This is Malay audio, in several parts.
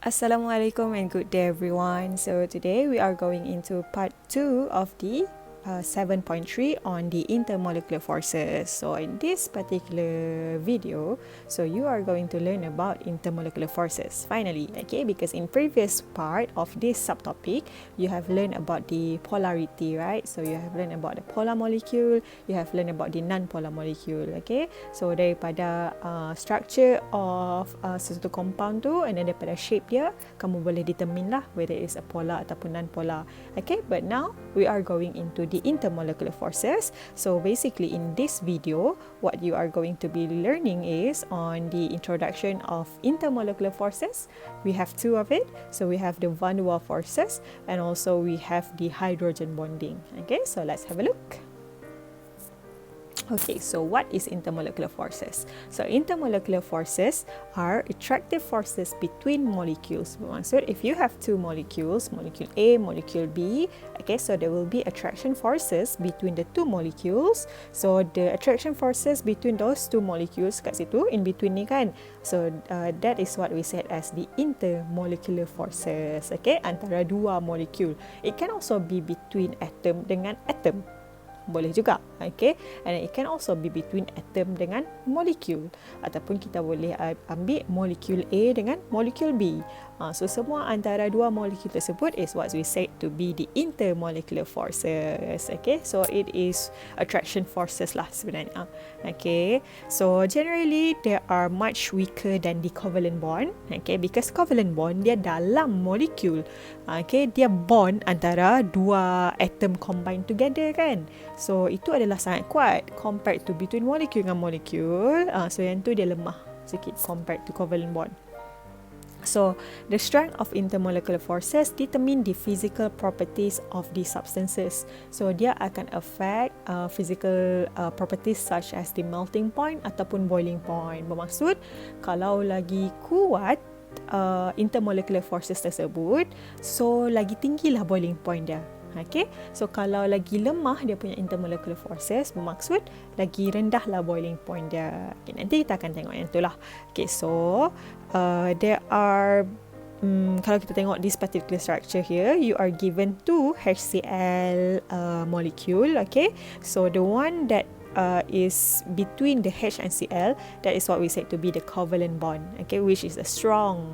Assalamualaikum and good day everyone. So today we are going into part 2 of the 7.3 on the intermolecular forces. So in this particular video, so you are going to learn about intermolecular forces finally, okay? Because in previous part of this subtopic, you have learned about the polarity, right? So you have learned about the polar molecule, you have learned about the non-polar molecule, okay? So daripada structure of sesuatu compound tu, and then daripada shape dia, kamu boleh determine lah whether it's a polar ataupun non-polar, okay? But now we are going into the intermolecular forces. So basically in this video, what you are going to be learning is on the introduction of intermolecular forces. We have two of it. So we have the van der Waals forces and also we have the hydrogen bonding. Okay, so let's have a look. Okay, so what is intermolecular forces? So intermolecular forces are attractive forces between molecules. So if you have two molecules, molecule A, molecule B, okay, so there will be attraction forces between the two molecules. So the attraction forces between those two molecules kat situ, in between ni kan. So that is what we said as the intermolecular forces, okay, antara dua molekul. It can also be between atom dengan atom. Boleh juga, okay, and it can also be between atom dengan molekul, ataupun kita boleh ambil molekul A dengan molekul B. So semua antara dua molekul tersebut is what we said to be the intermolecular forces, okay. So it is attraction forces lah sebenarnya, okay. So generally they are much weaker than the covalent bond, okay, because covalent bond dia dalam molekul, okay, dia bond antara dua atom combine together kan. So itu adalah sangat kuat compared to between molekul dengan molekul. So yang tu dia lemah sikit compared to covalent bond. So the strength of intermolecular forces determine the physical properties of the substances. So dia akan affect physical properties such as the melting point ataupun boiling point. Bermaksud kalau lagi kuat intermolecular forces tersebut, so lagi tinggilah boiling point dia. Okay, so kalau lagi lemah dia punya intermolecular forces, bermaksud lagi rendahlah boiling point dia. Okay, nanti kita akan tengok yang tu lah. Okay, so there are kalau kita tengok this particular structure here, you are given two HCl molecule, okay. So the one that is between the H and Cl, that is what we said to be the covalent bond, okay, which is a strong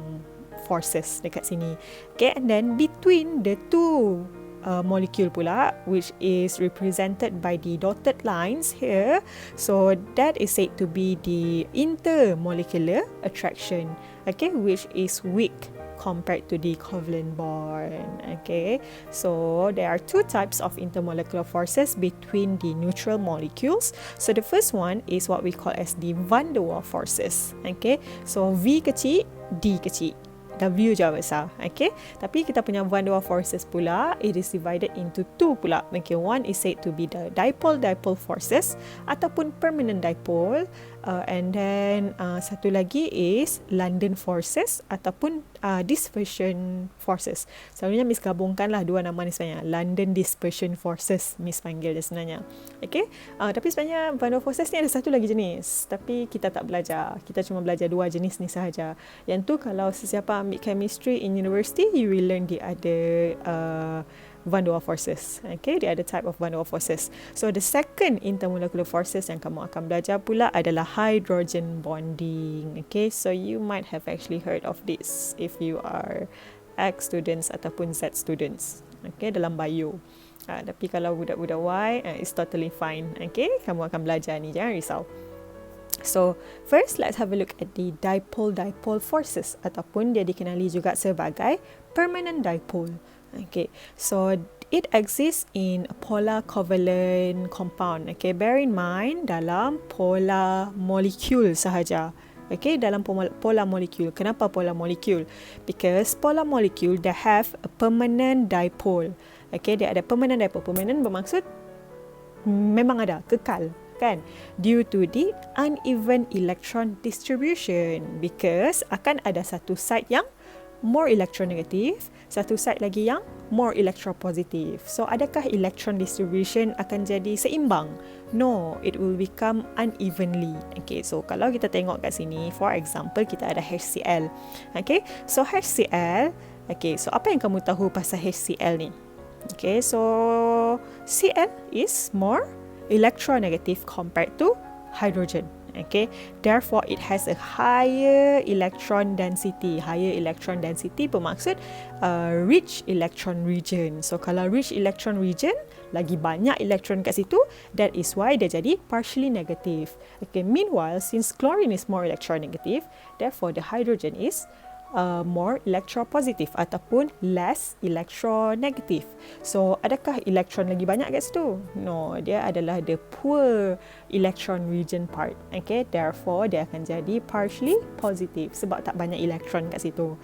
forces dekat sini. Okay, and then between the two molecule pula, which is represented by the dotted lines here, so that is said to be the intermolecular attraction, okay, which is weak compared to the covalent bond, okay. So there are two types of intermolecular forces between the neutral molecules. So the first one is what we call as the van der Waals forces, okay. So V kecil, D kecil, W je besar, okay. Tapi kita punya van der Waals forces pula, it is divided into two pula, okay. One is said to be the dipole forces ataupun permanent dipole, and then satu lagi is London forces ataupun dispersion forces. Selalunya Miss gabungkan lah dua nama ni sebenarnya, London dispersion forces Miss panggil dia sebenarnya, okay. Tapi sebenarnya van der Waals forces ni ada satu lagi jenis, tapi kita tak belajar, kita cuma belajar dua jenis ni sahaja. Yang tu kalau sesiapa ambil chemistry in university, you will learn the other van der Waals forces, okay, the other type of van der Waals forces. So the second intermolecular forces yang kamu akan belajar pula adalah hydrogen bonding, okay. So you might have actually heard of this if you are X students ataupun Z students, okay, dalam bio. Tapi kalau budak-budak Y, it's totally fine, okay. Kamu akan belajar ni, jangan risau. So first let's have a look at the dipole forces, ataupun dia dikenali juga sebagai permanent dipole. Okay, so it exists in a polar covalent compound. Okay, bear in mind dalam polar molecule sahaja. Okay, dalam polar molecule. Kenapa polar molecule? Because polar molecule they have a permanent dipole. Okay, dia ada permanent dipole. Permanent bermaksud memang ada, kekal kan, due to the uneven electron distribution, because akan ada satu side yang more electronegative, satu side lagi yang more electropositive. So adakah electron distribution akan jadi seimbang? No, it will become unevenly. Okay, so kalau kita tengok kat sini, for example, kita ada HCl. Okay, so HCl, okay, so apa yang kamu tahu pasal HCl ni? Okay, so Cl is more electronegative compared to hydrogen. Okay, therefore it has a higher electron density. Higher electron density bermaksud rich electron region. So kalau rich electron region, lagi banyak elektron kat situ, that is why dia jadi partially negative. Okay, meanwhile, since chlorine is more electronegative, therefore the hydrogen is more electropositive ataupun less electronegative. So, adakah elektron lagi banyak kat situ? No, dia adalah the poor electron region part. Okay, therefore dia akan jadi partially positive sebab tak banyak elektron kat situ.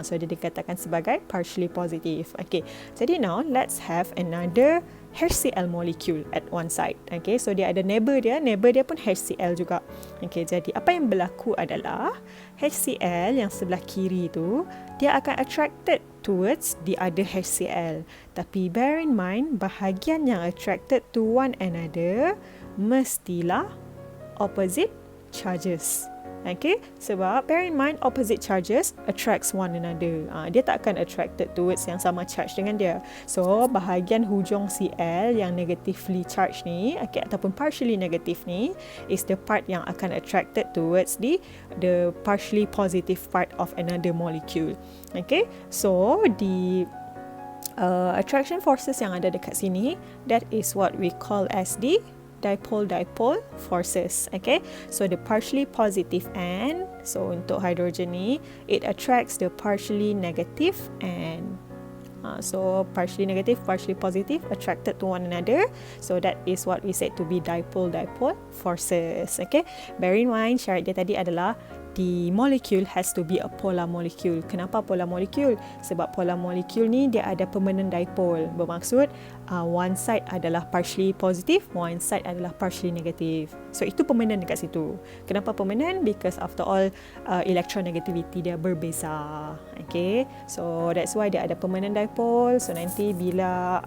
So, dia dikatakan sebagai partially positive. Okay, jadi now let's have another HCl molecule at one side. Okay, so dia ada neighbor dia pun HCl juga. Okay, jadi apa yang berlaku adalah HCl yang sebelah kiri tu, dia akan attracted towards the other HCl. Tapi bear in mind, bahagian yang attracted to one another mestilah opposite charges. Okay, sebab bear in mind opposite charges attracts one another. Dia tak akan attracted towards yang sama charge dengan dia. So bahagian hujung Cl yang negatively charged ni, okay, ataupun partially negative ni, is the part yang akan attracted towards the partially positive part of another molecule. Okay, so the attraction forces yang ada dekat sini, that is what we call as the dipole forces. Okay, so the partially positive end, so untuk hydrogen ni, it attracts the partially negative end. So partially negative, partially positive attracted to one another. So that is what we said to be dipole forces. Okay, bear in mind syarat dia tadi adalah the molecule has to be a polar molecule. Kenapa polar molecule? Sebab polar molecule ni dia ada permanent dipole. Bermaksud one side adalah partially positive, one side adalah partially negative. So itu permanent dekat situ. Kenapa permanent? Because after all electronegativity dia berbeza. Okay, so that's why dia ada permanent dipole. So nanti bila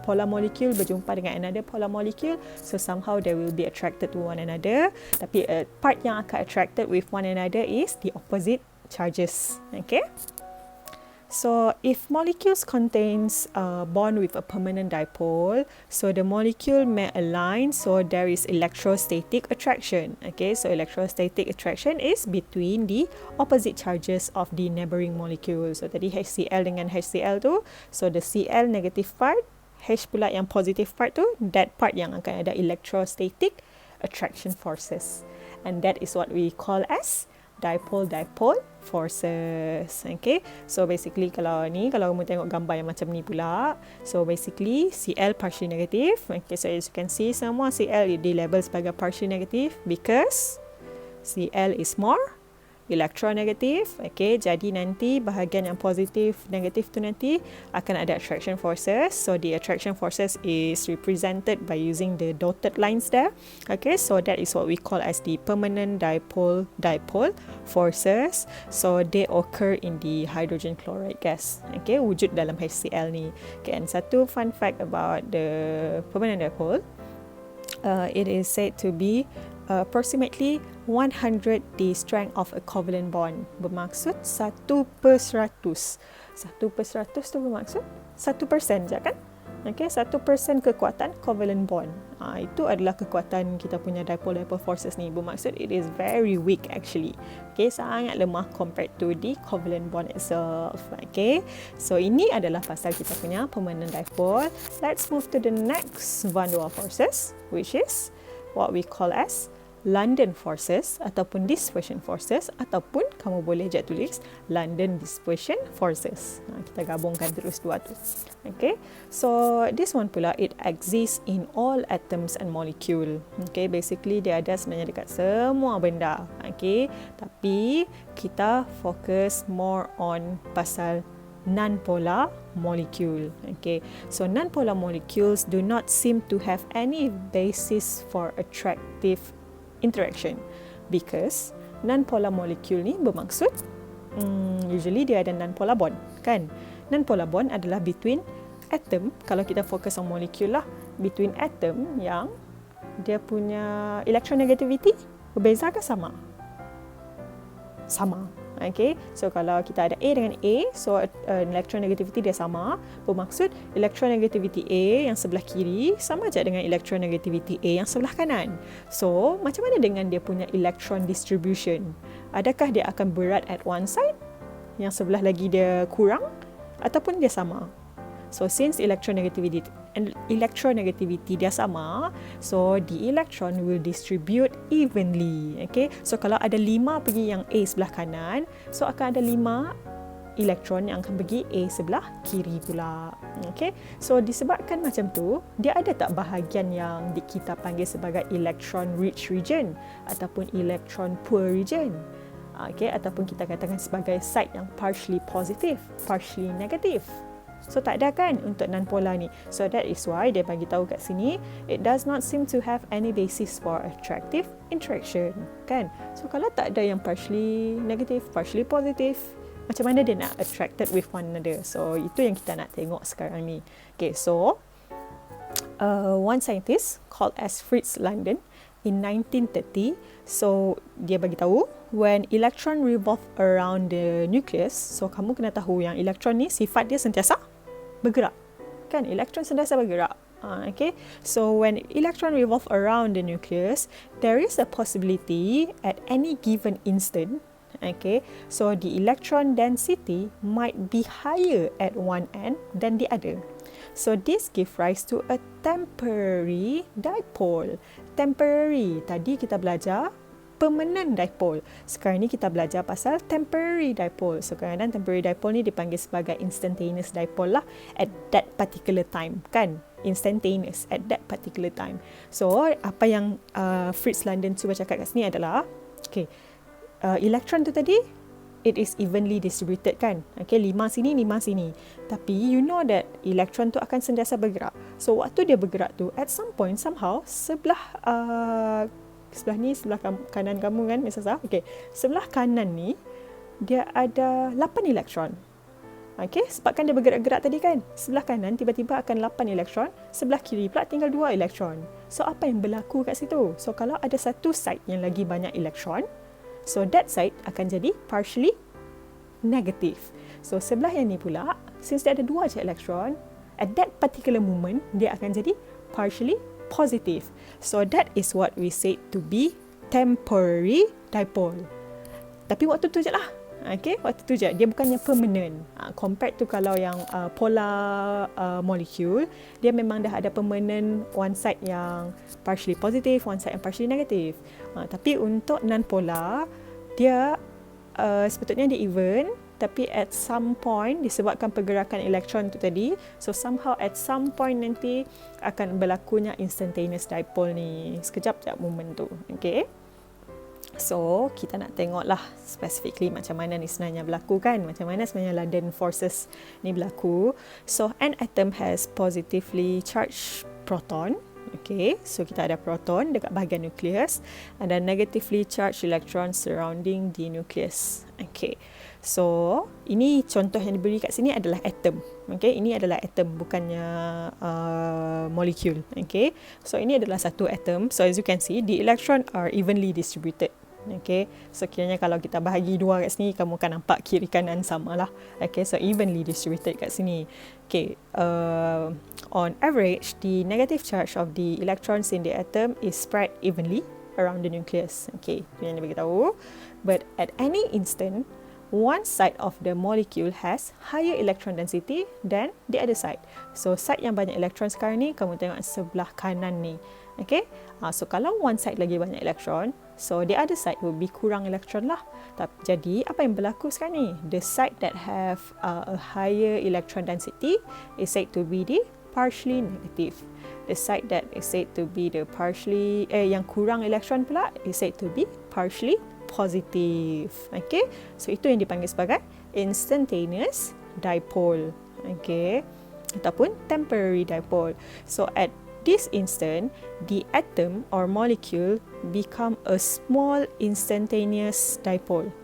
polar molecule berjumpa dengan another polar molecule, so somehow they will be attracted to one another. Tapi part yang akan attracted with one another is the opposite charges. Okay, so if molecules contains a bond with a permanent dipole, so the molecule may align, so there is electrostatic attraction. Okay, so electrostatic attraction is between the opposite charges of the neighboring molecule. So tadi HCl dengan HCl tu, so the Cl negative part, H pula yang positive part tu, that part yang akan ada electrostatic attraction forces. And that is what we call as dipole forces. Okay, so basically kalau kamu tengok gambar yang macam ni pula, so basically Cl partially negative. Okay, so as you can see, semua Cl di label sebagai partially negative because Cl is more electronegative. Okay, jadi nanti bahagian yang positif negatif tu nanti akan ada attraction forces. So the attraction forces is represented by using the dotted lines there. Okay, so that is what we call as the permanent dipole forces. So they occur in the hydrogen chloride gas. Okay, wujud dalam HCl ni. Okay, and satu fun fact about the permanent dipole, it is said to be approximately 100 the strength of a covalent bond. Bermaksud 1/100. 1/100 tu bermaksud 1% je kan? Okay, 1% kekuatan covalent bond. Itu adalah kekuatan kita punya dipole forces ni. Bermaksud it is very weak actually. Okay, sangat lemah compared to the covalent bond itself. Okay, so ini adalah pasal kita punya permanent dipole. Let's move to the next van der Waals forces, which is what we call as London forces ataupun dispersion forces, ataupun kamu boleh je tulis London dispersion forces. Kita gabungkan terus dua tu. Okay, so this one pula it exists in all atoms and molecule. Okay, basically dia ada sebenarnya dekat semua benda. Okay, tapi kita fokus more on pasal non-polar molecule. Okay, so non-polar molecules do not seem to have any basis for attractive interaction because non-polar molecule ni bermaksud usually dia ada non-polar bond, kan? Non-polar bond adalah between atom, kalau kita fokus on molecule lah, between atom yang dia punya electronegativity berbeza ke sama? Sama. Okay, so kalau kita ada A dengan A, so electronegativity dia sama, bermaksud electronegativity A yang sebelah kiri sama je dengan electronegativity A yang sebelah kanan. So, macam mana dengan dia punya electron distribution? Adakah dia akan berat at one side, yang sebelah lagi dia kurang, ataupun dia sama? So, since electronegativity dia sama, so the electron will distribute evenly. Okay, so kalau ada 5 pergi yang A sebelah kanan, so akan ada 5 elektron yang akan pergi A sebelah kiri pula. Okay, so disebabkan macam tu, dia ada tak bahagian yang kita panggil sebagai electron rich region ataupun electron poor region? Okay, ataupun kita katakan sebagai site yang partially positive, partially negative. So tak ada kan untuk non-polar ni. So that is why dia bagi tahu kat sini, it does not seem to have any basis for attractive interaction, kan? So kalau tak ada yang partially negative, partially positive, macam mana dia nak attracted with one another? So itu yang kita nak tengok sekarang ni. Okay, so one scientist called as Fritz London in 1930, so dia bagi tahu when electron revolve around the nucleus, so kamu kena tahu yang elektron ni sifat dia sentiasa bergerak, kan? Elektron sentiasa bergerak. Okay, so when electron revolve around the nucleus, there is a possibility at any given instant, okay, so the electron density might be higher at one end than the other. So this give rise to a temporary dipole. Temporary, tadi kita belajar permanent dipole. Sekarang ni kita belajar pasal temporary dipole. So kadang-kadang temporary dipole ni dipanggil sebagai instantaneous dipole lah at that particular time, kan? Instantaneous at that particular time. So apa yang Fritz London cuba cakap kat sini adalah, okay, elektron tu tadi, it is evenly distributed, kan? Okay, 5 sini, 5 sini. Tapi you know that elektron tu akan sentiasa bergerak. So waktu dia bergerak tu, at some point, somehow, sebelah ni, sebelah kanan kamu kan, Miss Azhar? Okay, sebelah kanan ni, dia ada 8 elektron. Okay, sebabkan dia bergerak-gerak tadi kan, sebelah kanan tiba-tiba akan 8 elektron, sebelah kiri pula tinggal 2 elektron. So apa yang berlaku kat situ? So kalau ada satu site yang lagi banyak elektron, so that side akan jadi partially negative. So sebelah yang ni pula, since dia ada 2 je elektron, at that particular moment, dia akan jadi partially positive. So that is what we say to be temporary dipole. Tapi waktu tu je lah. Okay, waktu tu je. Dia bukannya permanent. Compared to kalau yang polar molecule, dia memang dah ada permanent one side yang partially positive, one side yang partially negative. Tapi untuk non-polar, dia sepatutnya dia even, tapi at some point disebabkan pergerakan elektron tu tadi, so somehow at some point nanti akan berlakunya instantaneous dipole ni. Sekejap je moment tu. Okay, so kita nak tengok lah specifically macam mana ni sebenarnya berlaku, kan? Macam mana sebenarnya London forces ni berlaku. So an atom has positively charged proton. Okay, so kita ada proton dekat bahagian nukleus, and then negatively charged electron surrounding the nucleus. Okay, so ini contoh yang diberi kat sini adalah atom. Okay, ini adalah atom, bukannya molecule. Okay, so ini adalah satu atom. So as you can see, the electron are evenly distributed. Okay, so kiranya kalau kita bahagi 2 kat sini, kamu akan nampak kiri kanan sama lah. Okay, so evenly distributed kat sini. Okay, on average, the negative charge of the electrons in the atom is spread evenly around the nucleus. Okay, itu yang dia beritahu. But at any instant, one side of the molecule has higher electron density than the other side. So side yang banyak elektron sekarang ni, kamu tengok sebelah kanan ni. Okay, so kalau one side lagi banyak elektron, so the other side will be kurang elektron lah. Jadi apa yang berlaku sekarang ni? The side that have a higher electron density is said to be the partially negative. The side that is said to be the partially yang kurang elektron pula is said to be partially positive. Okay, so itu yang dipanggil sebagai instantaneous dipole. Okay, ataupun temporary dipole. So at this instant, the atom or molecule become a small instantaneous dipole.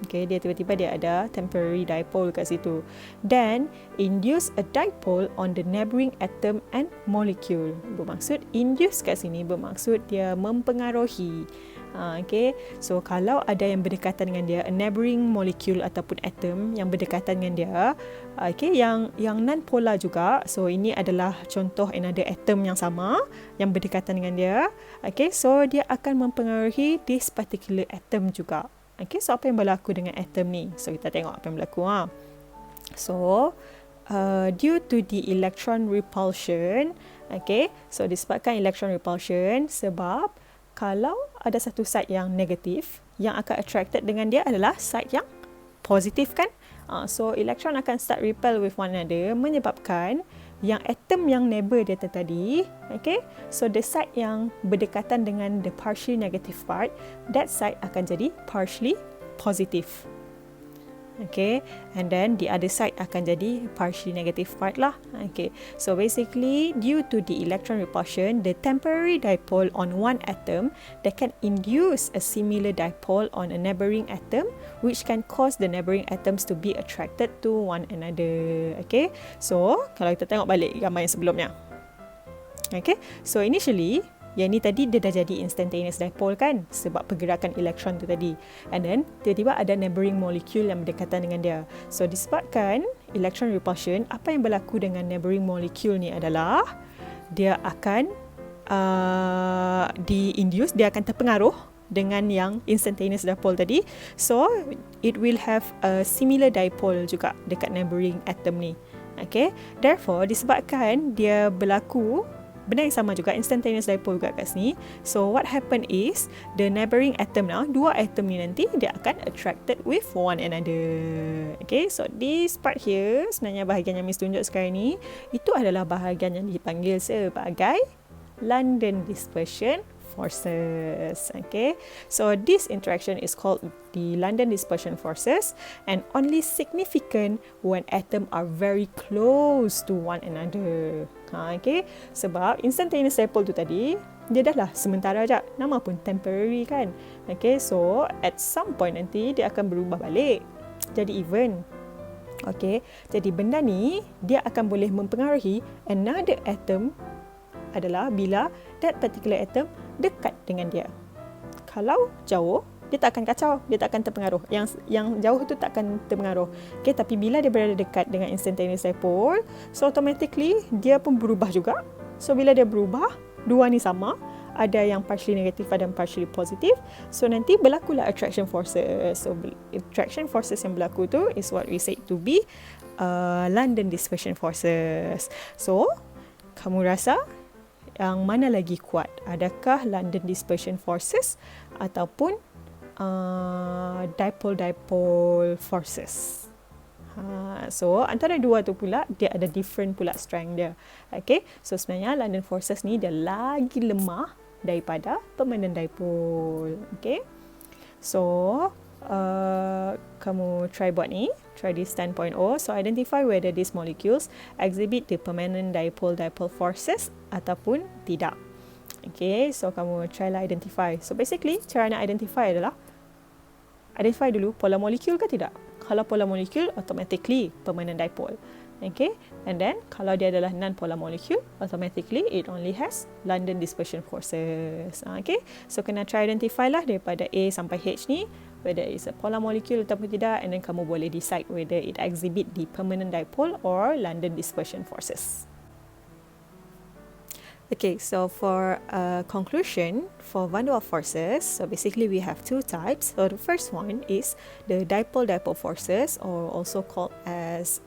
Okay, dia tiba-tiba dia ada temporary dipole kat situ. Then induce a dipole on the neighboring atom and molecule. Bermaksud induce kat sini bermaksud dia mempengaruhi. Okay, so kalau ada yang berdekatan dengan dia, a neighboring molecule ataupun atom yang berdekatan dengan dia, okay, yang non-polar juga. So ini adalah contoh another atom yang sama yang berdekatan dengan dia. Okay, so dia akan mempengaruhi this particular atom juga. Okay, so apa yang berlaku dengan atom ni? So kita tengok apa yang berlaku. So due to the electron repulsion, okay, so disebabkan electron repulsion, sebab kalau ada satu side yang negatif, yang akan attracted dengan dia adalah side yang positif kan. So electron akan start repel with one another, menyebabkan yang atom yang neighbor dia tadi, okay, so the side yang berdekatan dengan the partially negative part, that side akan jadi partially positive. Okay, and then the other side akan jadi partially negative part lah. Okay, so basically due to the electron repulsion, the temporary dipole on one atom that can induce a similar dipole on a neighboring atom, which can cause the neighboring atoms to be attracted to one another. Okay, so kalau kita tengok balik gambar yang sebelumnya. Okay, so initially yang ni tadi dia dah jadi instantaneous dipole kan, sebab pergerakan elektron tu tadi. And then tiba-tiba ada neighboring molecule yang berdekatan dengan dia. So disebabkan electron repulsion, apa yang berlaku dengan neighboring molecule ni adalah dia akan di-induce, dia akan terpengaruh dengan yang instantaneous dipole tadi. So it will have a similar dipole juga dekat neighboring atom ni. Okay, therefore disebabkan dia berlaku benda yang sama juga, instantaneous dipole juga kat sini. So what happen is the neighboring atom now, dua atom ni nanti dia akan attracted with one another. Okay, so this part here sebenarnya bahagian yang Miss tunjuk sekarang ni, itu adalah bahagian yang dipanggil sebagai London dispersion forces. Okay, so this interaction is called the London dispersion forces, and only significant when atoms are very close to one another. Okay, sebab instantaneous dipole tu tadi dia dah lah sementara je, nama pun temporary kan. Okay, so at some point nanti dia akan berubah balik jadi even. Okay, jadi benda ni dia akan boleh mempengaruhi another atom adalah bila that particular atom dekat dengan dia. Kalau jauh, dia tak akan kacau, dia tak akan terpengaruh. Yang jauh tu tak akan terpengaruh. Okay, tapi bila dia berada dekat dengan instantaneous dipole, so automatically dia pun berubah juga. So bila dia berubah, dua ni sama, ada yang partially negative, ada yang partially positive. So nanti berlakulah attraction forces. So attraction forces yang berlaku tu is what we say to be London dispersion forces. So kamu rasa yang mana lagi kuat? Adakah London dispersion forces ataupun dipole forces? So antara dua tu pula dia ada different pula strength dia. Okay, so sebenarnya London forces ni dia lagi lemah daripada permanent dipole. Okay, so kamu try buat ni, try this 10.0. So identify whether these molecules exhibit the permanent dipole forces ataupun tidak. Okay, so kamu try lah identify. So basically cara nak identify adalah identify dulu polar molecule ke tidak. Kalau polar molecule, automatically permanent dipole. Okay, and then kalau dia adalah non-polar molecule, automatically it only has London dispersion forces. Okay, so kena try identify lah daripada A sampai H ni, whether it's a polar molecule ataupun tidak, and then kamu boleh decide whether it exhibit the permanent dipole or London dispersion forces. Okay, so for conclusion for van der Waals forces, so basically we have two types. So the first one is the dipole-dipole forces, or also called as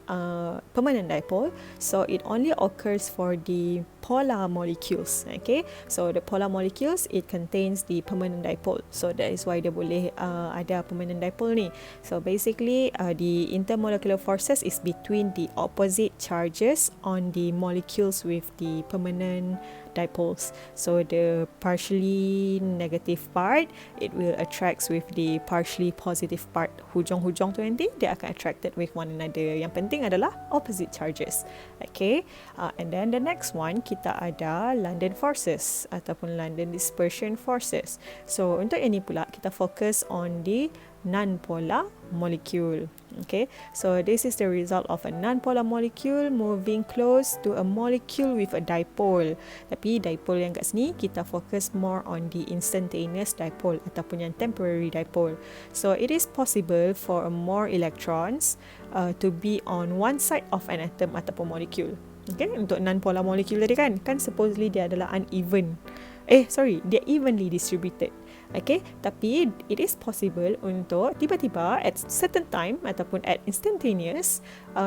permanent dipole. So it only occurs for the polar molecules. Okay, so the polar molecules, it contains the permanent dipole. So that is why dia boleh ada permanent dipole ni. So basically the intermolecular forces is between the opposite charges on the molecules with the permanent dipoles. So the partially negative part, it will attracts with the partially positive part. Hujung-hujung tu nanti dia akan attracted with one another. Yang penting adalah opposite charges. Okay, and then the next one kita ada London forces ataupun London dispersion forces. So untuk ini pula kita fokus on the non-polar molecule. Okay, so this is the result of a non-polar molecule moving close to a molecule with a dipole. Tapi dipole yang kat sini kita fokus more on the instantaneous dipole ataupun yang temporary dipole. So it is possible for more electrons to be on one side of an atom ataupun molecule. Okay, untuk non-polar molecule tadi kan supposedly dia adalah uneven. Dia evenly distributed. Okay, tapi it is possible untuk tiba-tiba at certain time ataupun at instantaneous,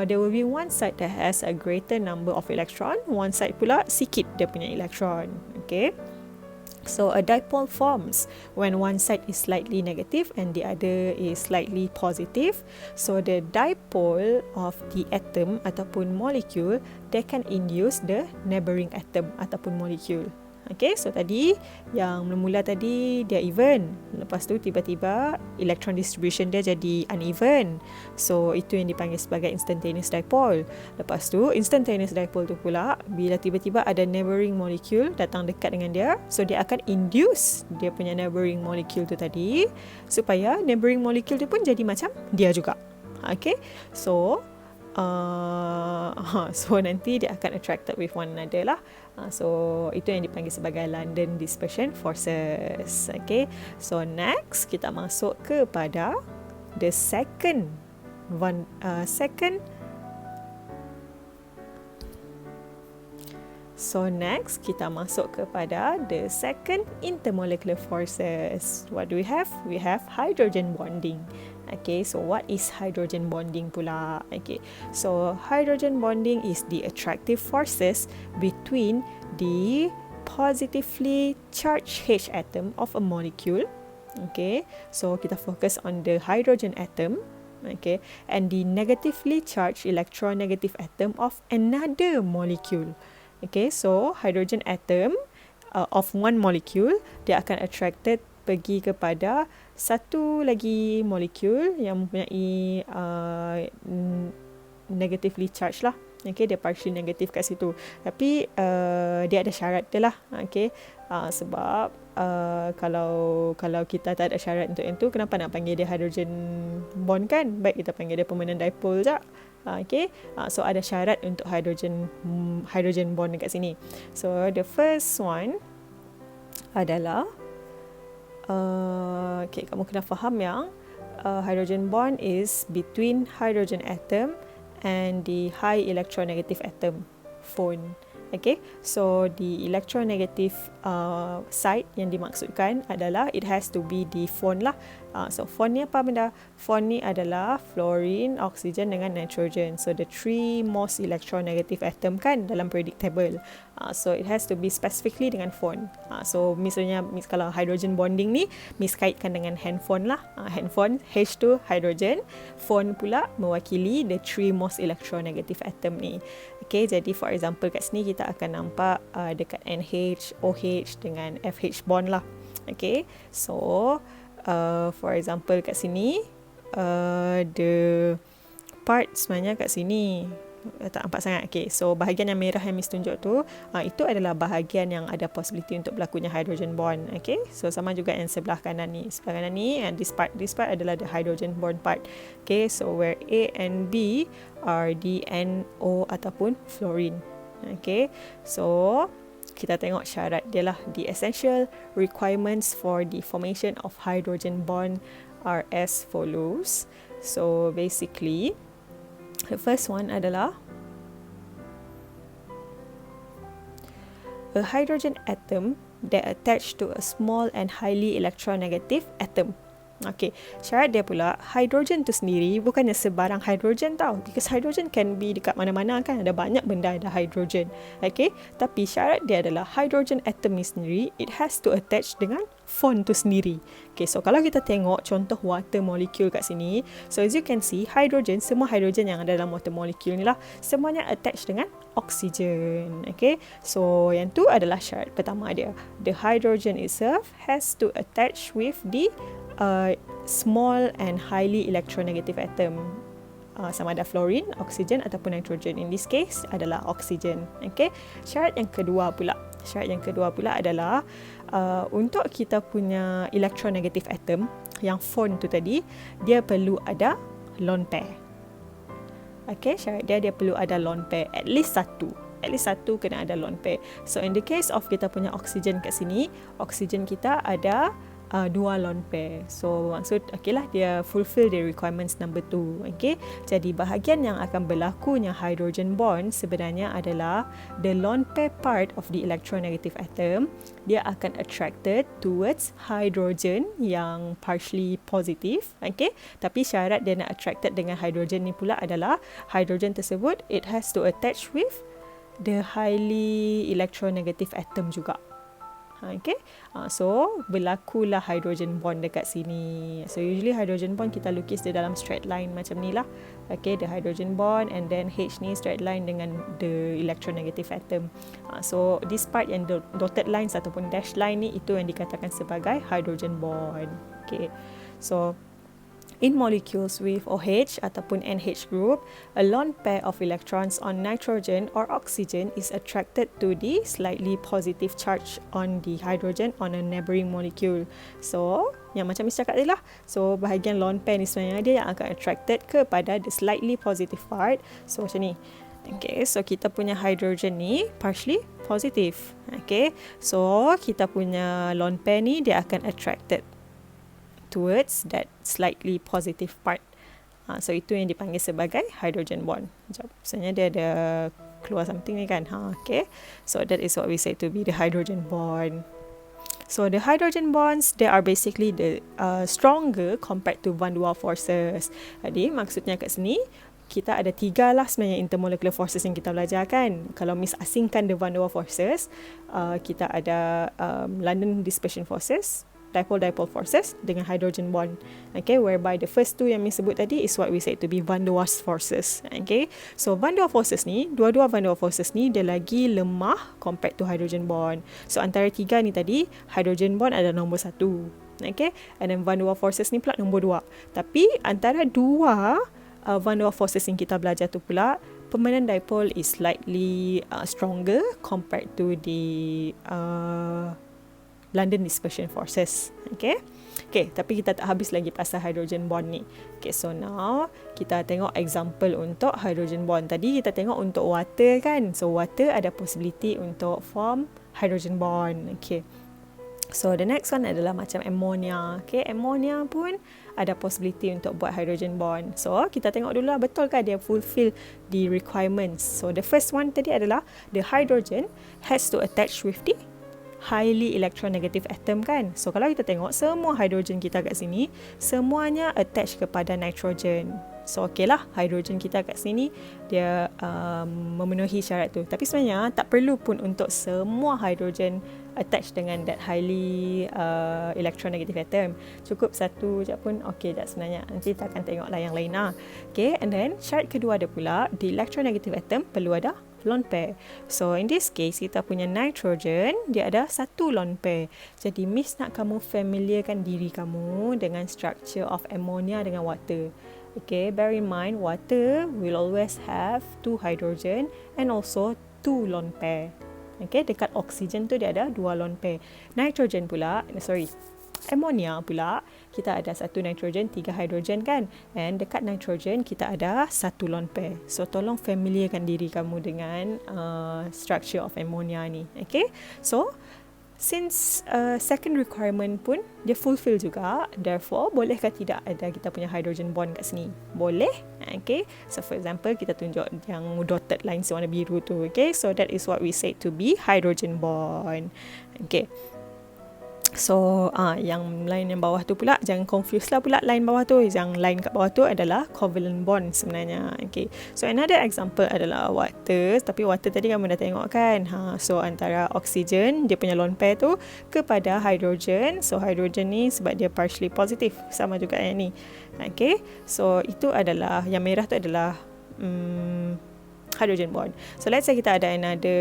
there will be one side that has a greater number of electron, one side pula sikit dia punya electron. Okay, so a dipole forms when one side is slightly negative and the other is slightly positive. So the dipole of the atom ataupun molecule, they can induce the neighboring atom ataupun molecule. Okay, so tadi yang mula-mula tadi dia even, lepas tu tiba-tiba electron distribution dia jadi uneven. So itu yang dipanggil sebagai instantaneous dipole. Lepas tu instantaneous dipole tu pula bila tiba-tiba ada neighboring molecule datang dekat dengan dia, so dia akan induce dia punya neighboring molecule tu tadi supaya neighboring molecule tu pun jadi macam dia juga. Okay, so nanti dia akan attracted with one another lah. So itu yang dipanggil sebagai London dispersion forces. Okay, so next kita masuk kepada the second intermolecular forces. What do we have? We have hydrogen bonding. Okay, so what is hydrogen bonding pula? Okay, so hydrogen bonding is the attractive forces between the positively charged H atom of a molecule. Okay, so kita fokus on the hydrogen atom. Okay, and the negatively charged electronegative atom of another molecule. Okay, so hydrogen atom of one molecule, dia akan attracted pergi kepada satu lagi molekul yang mempunyai negatively charged lah. Okay, dia partially negatif kat situ. Tapi dia ada syarat dia lah. Okay, sebab kalau kita tak ada syarat untuk itu, kenapa nak panggil dia hydrogen bond kan? Baik kita panggil dia permanent dipole je. Okay, so ada syarat untuk hydrogen bond dekat sini. So the first one adalah okay, kamu kena faham yang hydrogen bond is between hydrogen atom and the high electronegative atom phone. Okay, so the electronegative side yang dimaksudkan adalah it has to be the phone lah. So phone ni apa benda? Phone ni adalah fluorine, oxygen dengan nitrogen. So the three most electronegative atom kan dalam periodic table. So it has to be specifically dengan phone. So misalnya kalau hydrogen bonding ni kaitkan dengan handphone lah. Handphone H2 hydrogen, phone pula mewakili the three most electronegative atom ni. Okay, jadi for example kat sini kita akan nampak dekat NH, OH dengan FH bond lah. Okay, so for example kat sini the part sebenarnya kat sini tak nampak sangat. Okay, so bahagian yang merah yang Miss tunjuk tu itu adalah bahagian yang ada possibility untuk berlakunya hydrogen bond. Okay, so sama juga yang sebelah kanan ni and this part adalah the hydrogen bond part. Okay, so where A and B are the NO ataupun fluorine. Okay, so kita tengok syarat dia lah. The essential requirements for the formation of hydrogen bond are as follows. So basically the first one adalah a hydrogen atom that attached to a small and highly electronegative atom. Okay, syarat dia pula hydrogen tu sendiri bukannya sebarang hydrogen tau, because hydrogen can be dekat mana-mana kan, ada banyak benda ada hydrogen. Okay, tapi syarat dia adalah hydrogen atom ni sendiri it has to attach dengan phone tu sendiri. Okay, so kalau kita tengok contoh water molecule kat sini, so as you can see hydrogen, semua hydrogen yang ada dalam water molecule ni lah semuanya attach dengan oxygen. Okay, so yang tu adalah syarat pertama dia. The hydrogen itself has to attach with the small and highly electronegative atom, sama ada fluorine, oxygen ataupun nitrogen. In this case adalah oxygen. Okay, syarat yang kedua pula adalah untuk kita punya electronegative atom, yang phone tu tadi, dia perlu ada lone pair. Okay, syarat dia perlu ada lone pair, at least satu kena ada lone pair. So in the case of kita punya oksigen kat sini, oksigen kita ada 2 lone pair. So maksud okeylah, dia fulfill the requirements number 2. Okay, jadi bahagian yang akan berlakunya hydrogen bond sebenarnya adalah the lone pair part of the electronegative atom. Dia akan attracted towards hydrogen yang partially positive. Okay, tapi syarat dia nak attracted dengan hydrogen ni pula adalah hydrogen tersebut it has to attach with the highly electronegative atom juga. Okay, so berlakulah hydrogen bond dekat sini. So usually hydrogen bond kita lukis dia dalam straight line macam ni lah. Okay, the hydrogen bond and then H ni straight line dengan the electronegative atom. So this part yang dotted lines ataupun dash line ni, itu yang dikatakan sebagai hydrogen bond. Okay, so in molecules with OH ataupun NH group, a lone pair of electrons on nitrogen or oxygen is attracted to the slightly positive charge on the hydrogen on a neighboring molecule. So, yang macam Miss cakap tadi lah. So, bahagian lone pair ni sebenarnya dia yang akan attracted kepada the slightly positive part. So, macam ni. Okay, so kita punya hydrogen ni partially positive. Okay, so kita punya lone pair ni dia akan attracted towards that slightly positive part. So itu yang dipanggil sebagai hydrogen bond. Sekejap, sebenarnya dia ada keluar something ni kan. Okay, so that is what we say to be the hydrogen bond. So the hydrogen bonds, they are basically the stronger compared to van der Waals forces. Jadi maksudnya kat sini kita ada 3 lah sebenarnya intermolecular forces yang kita belajar kan. Kalau Miss asingkan the van der Waals forces, kita ada London dispersion forces, dipole forces dengan hydrogen bond. Okay, whereby the first two yang Miss sebut tadi is what we say to be van der Waals forces. Okay, so van der Waals forces ni, dua-dua van der Waals forces ni dia lagi lemah compared to hydrogen bond. So antara 3 ni tadi, hydrogen bond ada nombor 1. Okay, and then van der Waals forces ni pula nombor 2. Tapi antara 2 van der Waals forces yang kita belajar tu pula, permanent dipole is slightly stronger compared to the London dispersion forces. Okay, tapi kita tak habis lagi pasal hydrogen bond ni. Okay, so now kita tengok example untuk hydrogen bond. Tadi kita tengok untuk water kan. So water ada possibility untuk form hydrogen bond. Okay, so the next one adalah macam ammonia. Okay, ammonia pun ada possibility untuk buat hydrogen bond. So kita tengok dulu lah, betul kan dia fulfill the requirements. So the first one tadi adalah the hydrogen has to attach with the highly electronegative atom kan. So kalau kita tengok semua hydrogen kita kat sini, semuanya attach kepada nitrogen. So okey lah, hydrogen kita kat sini dia memenuhi syarat tu. Tapi sebenarnya tak perlu pun untuk semua hydrogen attach dengan that highly electronegative atom. Cukup satu je pun okey dah sebenarnya. Nanti kita akan tengok lah yang lain lah. Okay, and then syarat kedua ada pula, the electronegative atom perlu ada lone pair. So in this case kita punya nitrogen dia ada 1 lone pair. Jadi Miss nak kamu familiarkan diri kamu dengan structure of ammonia dengan water. Okay, bear in mind water will always have 2 hydrogen and also 2 lone pair. Okay, dekat oksigen tu dia ada 2 lone pair. Nitrogen pula, ammonia pula kita ada 1 nitrogen, 3 hydrogen kan, and dekat nitrogen kita ada 1 lone pair. So tolong familiarkan diri kamu dengan structure of ammonia ni. Okay, so since second requirement pun dia fulfill juga, therefore bolehkah tidak ada kita punya hydrogen bond kat sini? Boleh. Okay, so for example kita tunjuk yang dotted lines warna biru tu. Okay, so that is what we say to be hydrogen bond. Okay, so yang line yang bawah tu pula jangan confuse lah pula line bawah tu. Yang line kat bawah tu adalah covalent bond sebenarnya. Okay, so another example adalah water. Tapi water tadi kamu dah tengok kan. So antara oksigen dia punya lone pair tu kepada hydrogen. So hydrogen ni sebab dia partially positive, sama juga yang ni. Okay, so itu adalah yang merah tu adalah hydrogen bond. So let's say kita ada another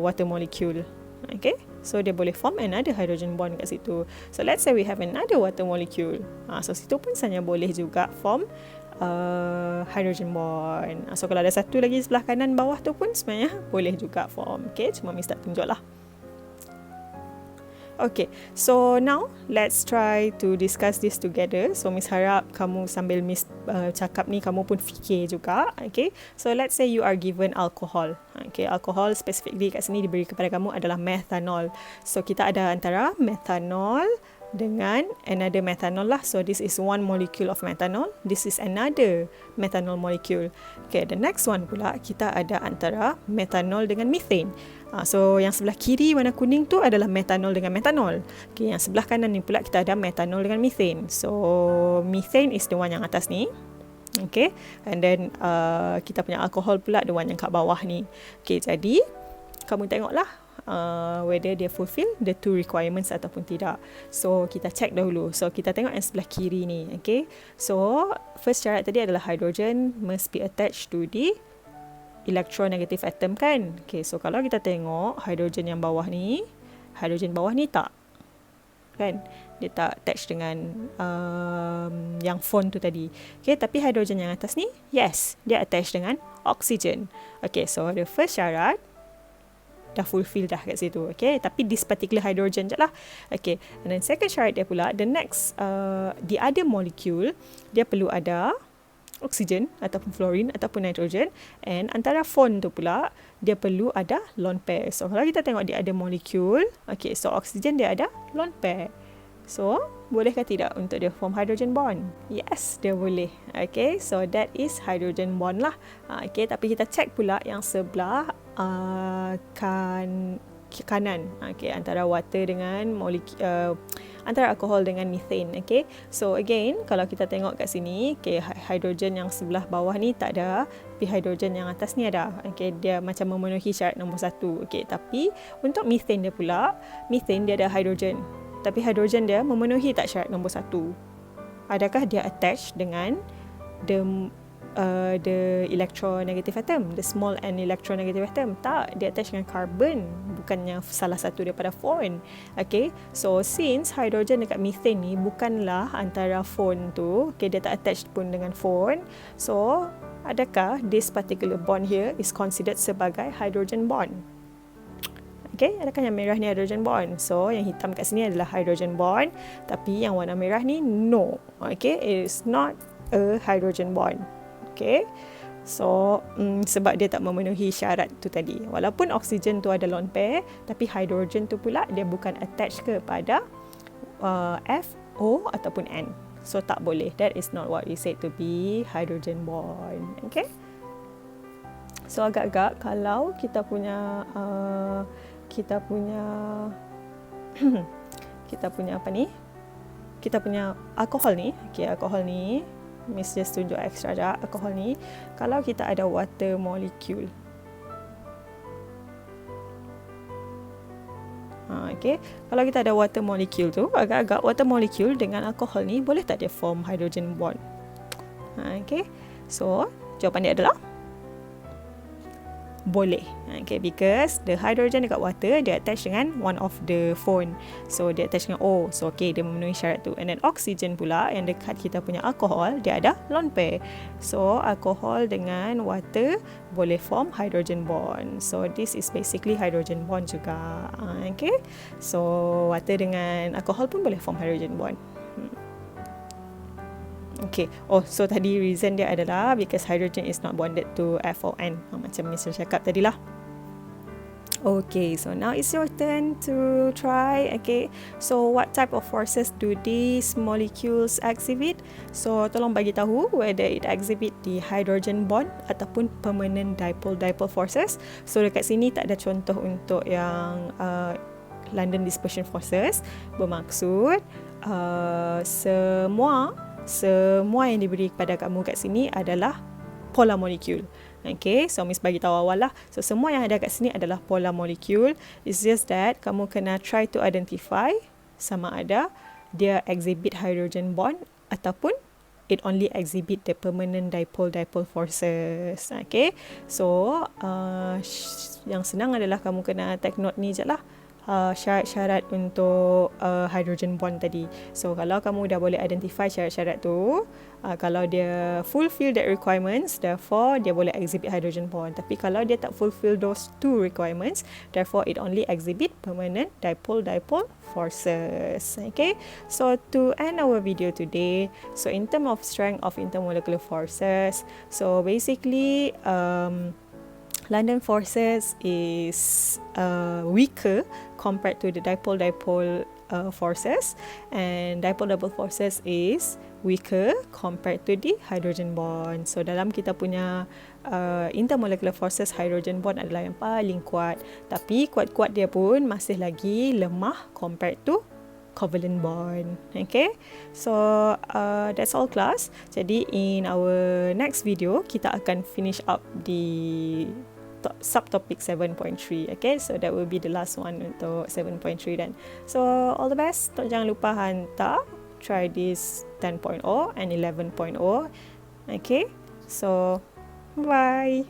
water molecule. Okay, so dia boleh form another hydrogen bond kat situ. So let's say we have another water molecule. So situ pun sebenarnya boleh juga form hydrogen bond. So kalau ada satu lagi sebelah kanan bawah tu pun sebenarnya boleh juga form. Okay, cuma Miss tak tunjuk lah. Okay, so now let's try to discuss this together. So Miss harap kamu sambil Miss cakap ni kamu pun fikir juga. Okay, so let's say you are given alcohol. Okay, alcohol specifically kat sini diberi kepada kamu adalah methanol. So kita ada antara methanol dengan another methanol lah. So this is one molecule of methanol. This is another methanol molecule. Okay, the next one pula kita ada antara methanol dengan methane. So yang sebelah kiri warna kuning tu adalah methanol dengan methanol. Okay, yang sebelah kanan ni pula kita ada methanol dengan methane. So methane is the one yang atas ni. Okay, and then kita punya alcohol pula the one yang kat bawah ni. Okay, jadi kamu tengoklah whether dia fulfill the two requirements ataupun tidak. So kita check dahulu. So kita tengok yang sebelah kiri ni. Okay, so first syarat tadi adalah hydrogen must be attached to the electronegative atom kan. Okay, so kalau kita tengok hydrogen yang bawah ni, hydrogen bawah ni tak kan, dia tak attach dengan yang phone tu tadi. Okay, tapi hydrogen yang atas ni, yes, dia attach dengan oxygen. Okay, so the first syarat dah fulfill dah kat situ. Okay, tapi this particular hydrogen je lah. Okay, and then second syarat dia pula, the next the other molecule dia perlu ada oksigen ataupun fluorine ataupun nitrogen, and antara phone tu pula dia perlu ada lone pair. So kalau kita tengok dia ada molekul, okay, so oksigen dia ada lone pair. So bolehkah tidak untuk dia form hydrogen bond? Yes, dia boleh. Okay, so that is hydrogen bond lah. Okay, tapi kita check pula yang sebelah kanan. Okay, antara water dengan antara alkohol dengan methane. Okay, so again kalau kita tengok kat sini, okay, hydrogen yang sebelah bawah ni tak ada, tapi hydrogen yang atas ni ada. Okay, dia macam memenuhi syarat nombor 1. Okay, tapi untuk methane dia pula, methane dia ada hydrogen, tapi hydrogen dia memenuhi tak syarat nombor 1. Adakah dia attached dengan the electronegative atom, the small n electronegative atom? Tak, dia attach dengan carbon, bukannya salah satu daripada phone. Okay, so since hydrogen dekat methane ni bukanlah antara phone tu, okay, dia tak attach pun dengan phone, so adakah this particular bond here is considered sebagai hydrogen bond? Okay, adakah yang merah ni hydrogen bond? So yang hitam kat sini adalah hydrogen bond, tapi yang warna merah ni no. Okay, it is not a hydrogen bond. Okay, so sebab dia tak memenuhi syarat tu tadi. Walaupun oksigen tu ada lone pair, tapi hydrogen tu pula dia bukan attach kepada F, O ataupun N. So tak boleh. That is not what we said to be hydrogen bond. Okay, so agak-agak kalau kita punya apa ni, kita punya alkohol ni. Okay, alkohol ni Miss just tunjuk extra dah. Alkohol ni, kalau kita ada water molecule, okay, kalau kita ada water molecule tu, agak-agak water molecule dengan alkohol ni boleh tak dia form hydrogen bond? Okay, so jawapan dia adalah boleh. Okay, because the hydrogen dekat water dia attach dengan one of the phone, so dia attach dengan O, so okay, dia memenuhi syarat tu. And then oxygen pula yang dekat kita punya alcohol, dia ada lone pair, so alcohol dengan water boleh form hydrogen bond. So this is basically hydrogen bond juga. Okay, so water dengan alcohol pun boleh form hydrogen bond. Okay, so tadi reason dia adalah because hydrogen is not bonded to F or N, macam Mr. cakap tadi lah. Okay, so now it's your turn to try. Okay, so what type of forces do these molecules exhibit? So tolong bagi tahu whether it exhibit the hydrogen bond ataupun permanent dipole forces. So dekat sini tak ada contoh untuk yang London dispersion forces. Bermaksud semua yang diberi kepada kamu kat sini adalah polar molecule. Okay, so Miss bagi tahu awal lah. So semua yang ada kat sini adalah polar molecule. It's just that kamu kena try to identify sama ada dia exhibit hydrogen bond ataupun it only exhibit the permanent dipole forces. Okay, so yang senang adalah kamu kena take note ni je lah. syarat-syarat untuk hydrogen bond tadi. So kalau kamu dah boleh identify syarat-syarat tu, kalau dia fulfill that requirements, therefore dia boleh exhibit hydrogen bond. Tapi kalau dia tak fulfill those two requirements, therefore it only exhibit permanent dipole-dipole forces. Okay, so to end our video today, so in terms of strength of intermolecular forces, so basically London forces is weaker compared to the dipole-dipole forces, and dipole-dipole forces is weaker compared to the hydrogen bond. So dalam kita punya intermolecular forces, hydrogen bond adalah yang paling kuat, tapi kuat-kuat dia pun masih lagi lemah compared to covalent bond. Okay, so that's all class. Jadi in our next video kita akan finish up the subtopic 7.3. Okay, so that will be the last one untuk 7.3 then. So all the best. Jangan lupa hantar try this 10.0 and 11.0. Okay, so bye.